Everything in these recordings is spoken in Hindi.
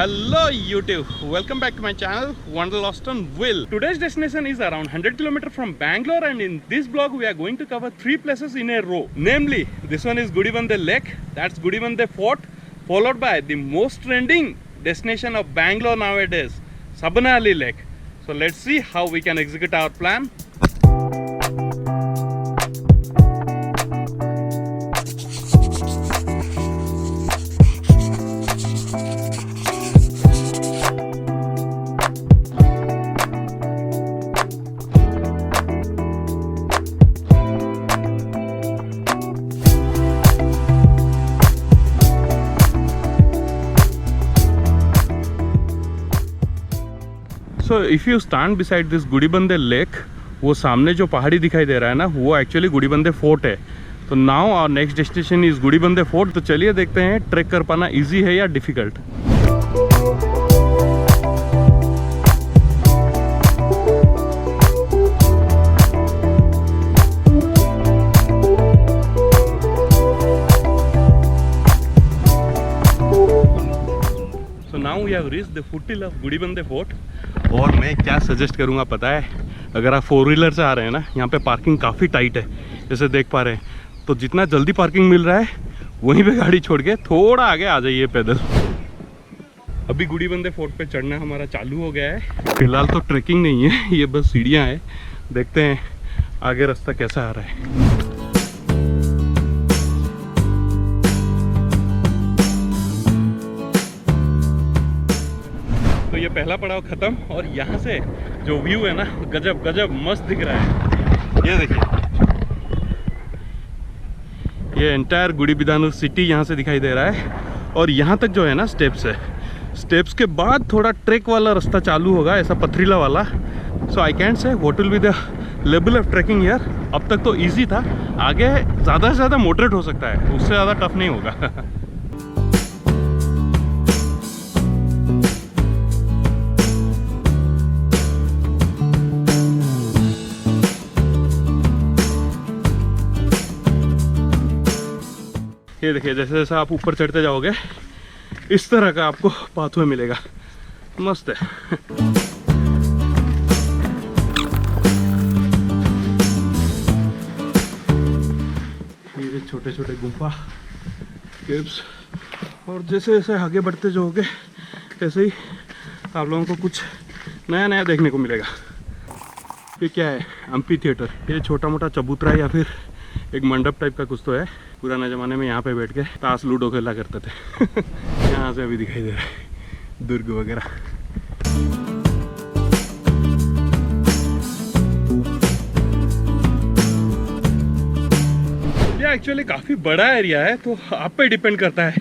Hello YouTube, welcome back to my channel Wanderlust on Will. Today's destination is around 100 km from Bangalore, and in this vlog we are going to cover 3 places in a row. Namely, this one is Gudivande Lake, that's Gudivande Fort, followed by the most trending destination of Bangalore nowadays, Sabanali Lake. So let's see how we can execute our plan. So if you stand beside this Gudivande Lake, वो सामने जो पहाड़ी दिखाई दे रहा है ना, वो एक्चुअली गुड़ीबंदे फोर्ट है. तो now our next destination is Gudibande fort. तो चलिए देखते हैं ट्रैक कर पाना इजी है या difficult. So now we have reached the foothills of Gudibande fort. और मैं क्या सजेस्ट करूँगा पता है, अगर आप 4 व्हीलर से आ रहे हैं ना, यहाँ पे पार्किंग काफ़ी टाइट है जैसे देख पा रहे हैं. तो जितना जल्दी पार्किंग मिल रहा है वहीं पे गाड़ी छोड़ के थोड़ा आगे आ जाइए पैदल. अभी गुड़ीबंदे फोर्ट पे चढ़ना हमारा चालू हो गया है. फिलहाल तो ट्रेकिंग नहीं है, ये बस सीढ़ियाँ हैं. देखते हैं आगे रास्ता कैसा आ रहा है. तो ये पहला पड़ाव खत्म और यहाँ से जो व्यू है ना, गजब गजब मस्त दिख रहा है. ये देखिए, ये एंटायर गुड़ीबिदानूर सिटी यहाँ से दिखाई दे रहा है. और यहाँ तक जो है ना स्टेप्स है. स्टेप्स के बाद थोड़ा ट्रैक वाला रास्ता चालू होगा, ऐसा पथरीला वाला. So I can't say what will be the level of trekking here. अब तक तो इजी था, आगे ज़्यादा से ज़्यादा मॉडरेट हो सकता है, उससे ज़्यादा टफ नहीं होगा. ये देखिए, जैसे जैसे आप ऊपर चढ़ते जाओगे इस तरह का आपको पाथवे मिलेगा. मस्त है. ये छोटे छोटे गुफा केव्स, और जैसे जैसे आगे बढ़ते जाओगे ऐसे ही आप लोगों को कुछ नया नया देखने को मिलेगा. ये क्या है? Amphi theatre. ये छोटा मोटा चबूतरा या फिर एक मंडप टाइप का कुछ तो है. पुराने ज़माने में यहाँ पे बैठ के ताश लूडो खेला करते थे. यहाँ से अभी दिखाई दे रहा है दुर्ग वगैरह. ये एक्चुअली काफ़ी बड़ा एरिया है, तो आप पे डिपेंड करता है.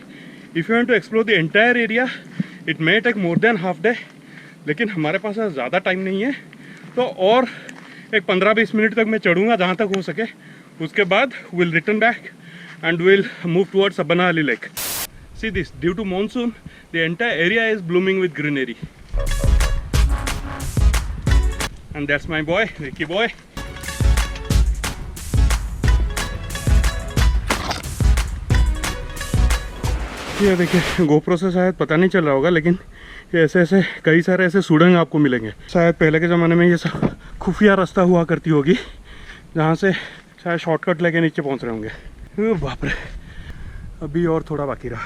If you want to explore the entire area it may take more than half day. लेकिन हमारे पास ज़्यादा टाइम नहीं है, तो और एक 15-20 मिनट तक मैं चढ़ूँगा जहाँ तक हो सके. उसके बाद will return back and we'll move towards Sabanali Lake. See this, due to monsoon the entire area is blooming with greenery. And that's my boy, Ricky boy. ये देखिए, GoPro से शायद पता नहीं चल रहा होगा, लेकिन ये ऐसे ऐसे कई सारे ऐसे सुड़ंग आपको मिलेंगे. शायद पहले के ज़माने में ये सब खुफिया रास्ता हुआ करती होगी, जहाँ से शायद शॉर्टकट लेके नीचे पहुँच रहे होंगे. बाप रे, अभी और थोड़ा बाकी रहा.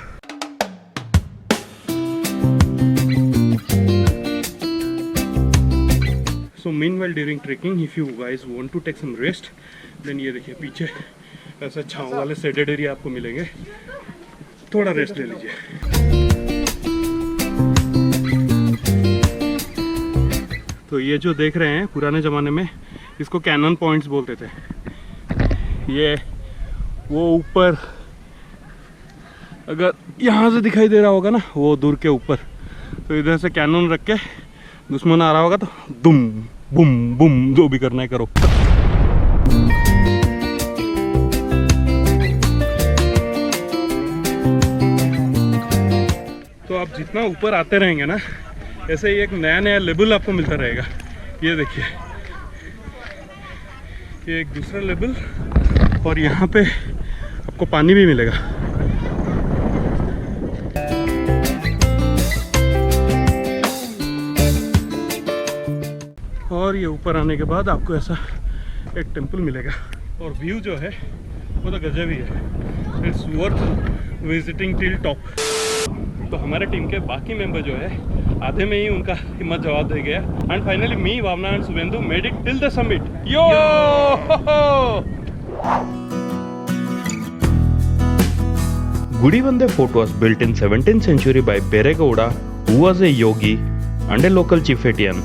So meanwhile during trekking if you guys want to take some rest, then ये देखिए पीछे ऐसे छांव वाले शेडेड एरिया आपको मिलेंगे. थोड़ा रेस्ट ले लीजिए. तो ये जो देख रहे हैं, पुराने ज़माने में इसको कैनन पॉइंट्स बोलते थे. ये वो ऊपर अगर यहाँ से दिखाई दे रहा होगा ना, वो दूर के ऊपर, तो इधर से कैनन रख के दुश्मन आ रहा होगा तो दुम बुम बुम जो भी करना है करो. तो आप जितना ऊपर आते रहेंगे ना, ऐसे ही एक नया नया लेवल आपको मिलता रहेगा. ये देखिए, ये एक दूसरा लेवल, और यहाँ पे आपको पानी भी मिलेगा. और ये ऊपर आने के बाद आपको ऐसा एक टेम्पल मिलेगा और व्यू जो है वो तो गजब ही है। It's worth visiting till top. तो हमारे टीम के बाकी मेंबर जो है आधे में ही उनका हिम्मत जवाब दे गया and finally me, Bhavana and Shubhendu made it till the summit. Yo Gudibande Fort was built in 17th century by Beregowda, who was a yogi and a local chieftain,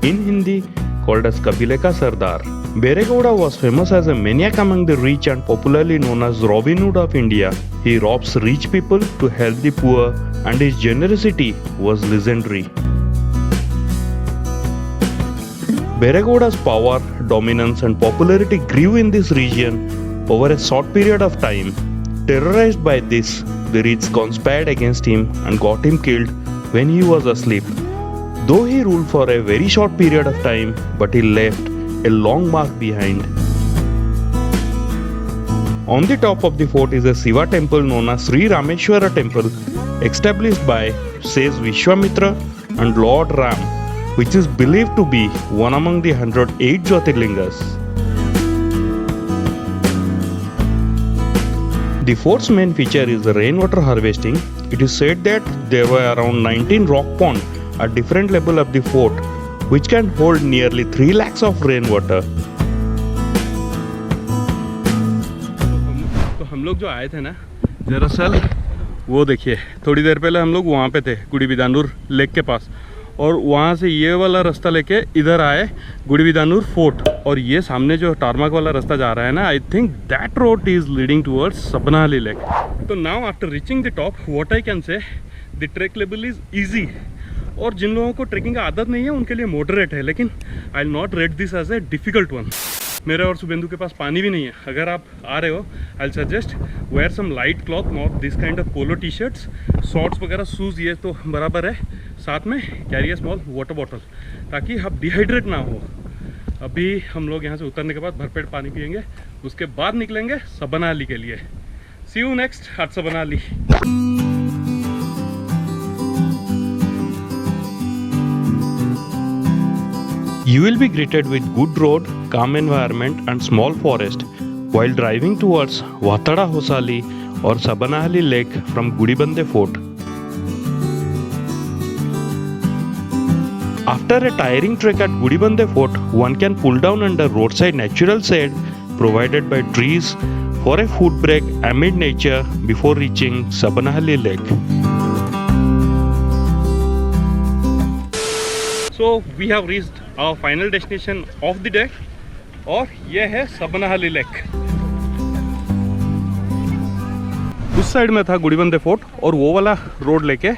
in Hindi called as Kabile Ka Sardar. Beregowda was famous as a maniac among the rich and popularly known as Robin Hood of India. He robs rich people to help the poor and his generosity was legendary. Beregowda's power, dominance and popularity grew in this region over a short period of time. Terrorized by this, the rich conspired against him and got him killed when he was asleep. Though he ruled for a very short period of time, but he left a long mark behind. On the top of the fort is a Shiva temple known as Sri Rameshwara temple, established by says Vishwamitra and Lord Ram, which is believed to be one among the 108 Jyotirlingas. The fort's main feature is the rainwater harvesting. It is said that there were around 19 rock ponds at different levels of the fort, which can hold nearly 3 lakhs of rainwater. तो हम लोग जो आए थे ना, दरअसल वो देखिए थोड़ी देर पहले हम लोग वहाँ पे थे गुड़ीबिदानूर लेक के पास, और वहाँ से ये वाला रास्ता लेके इधर आए गुड़ीबिदानूर फोर्ट, और ये सामने जो टारमाक वाला रास्ता जा रहा है ना, I think that road is leading towards Sabnahalli lake. तो now after reaching the top what I can say the track level is easy, और जिन लोगों को ट्रैकिंग का आदत नहीं है उनके लिए मॉडरेट है, लेकिन I will not rate this as a difficult one. मेरे और शुभेंदु के पास पानी भी नहीं है. अगर आप आ रहे हो I suggest wear some light cloth, not this kind of polo T shirts, shorts वगैरह, शूज़ ये तो बराबर है. साथ में carry a small water bottle ताकि आप डिहाइड्रेट ना हो. अभी हम लोग यहाँ से उतरने के बाद भरपेट पानी पियेंगे, उसके बाद निकलेंगे सबनाहली के लिए. See you next at Sabnahalli. You will be greeted with good road, calm environment and small forest while driving towards Watada Hosali or Sabanahali Lake from Gudibande Fort. After a tiring trek at Gudibande Fort, one can pull down under roadside natural shade provided by trees for a food break amid nature before reaching Sabanahali Lake. So we have reached our final destination of the day, और ये है सबनाहली लेक. उस साइड में था गुड़ीबंदे फोर्ट और वो वाला रोड लेके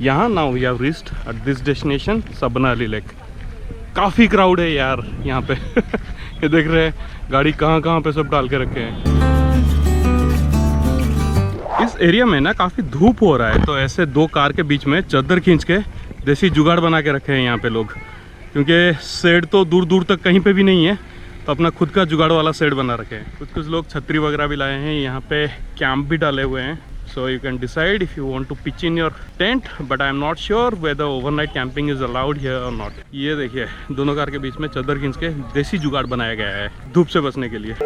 यहाँ now we have reached at this destination Sabnahalli lake. काफ़ी क्राउड है यार यहाँ पे. ये देख रहे हैं गाड़ी कहाँ पे सब डाल के रखे हैं. इस एरिया में ना काफ़ी धूप हो रहा है, तो ऐसे दो कार के बीच में चादर खींच के देसी जुगाड़ बना के रखे हैं यहाँ पे लोग, क्योंकि शेड तो दूर दूर तक कहीं पे भी नहीं है, तो अपना खुद का जुगाड़ वाला शेड बना रखे हैं. कुछ लोग छतरी वगैरह भी लाए हैं, यहाँ पे कैंप भी डाले हुए हैं. So you can decide if you want to pitch in your tent, but I am not sure whether overnight camping is allowed here और नॉट. ये देखिए दोनों कार के बीच में चादर खींच के देसी जुगाड़ बनाया गया है धूप से बचने के लिए.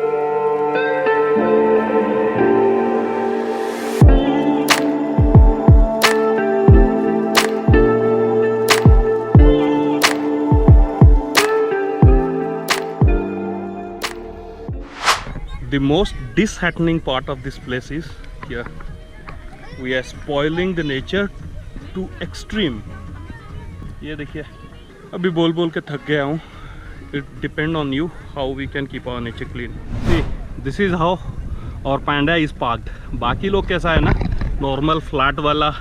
The most disheartening part of this place is here. We are spoiling the nature to extreme. ये देखिए अभी बोल के थक गया हूँ. It depend on you how we can keep our nature clean. See, this is how our panda is parked. बाकी लोग कैसा है ना, नॉर्मल फ्लैट वाला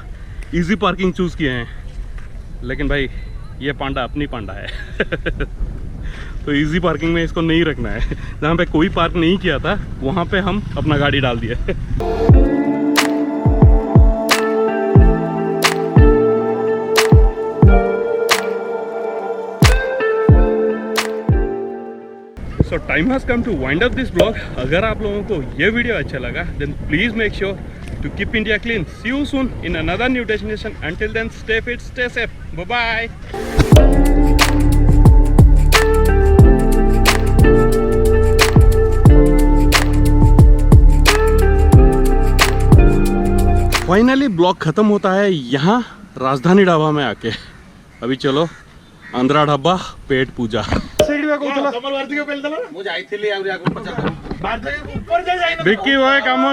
इजी पार्किंग चूज़ किए हैं, लेकिन भाई ये पांडा अपनी पांडा है. तो इजी पार्किंग में इसको नहीं रखना है. जहाँ पे कोई पार्क नहीं किया था वहाँ पे हम अपना गाड़ी डाल दिए. So time has come to wind up this blog. अगर आप लोगों को ये वीडियो अच्छा लगा then please make sure to keep India clean. See you soon in another new destination. Until then, stay fit, stay safe. Bye bye. Finally blog खत्म होता है यहाँ राजधानी ढाबा में आके। अभी चलो आंध्रा ढाबा पेट पूजा। विक्की भाई कम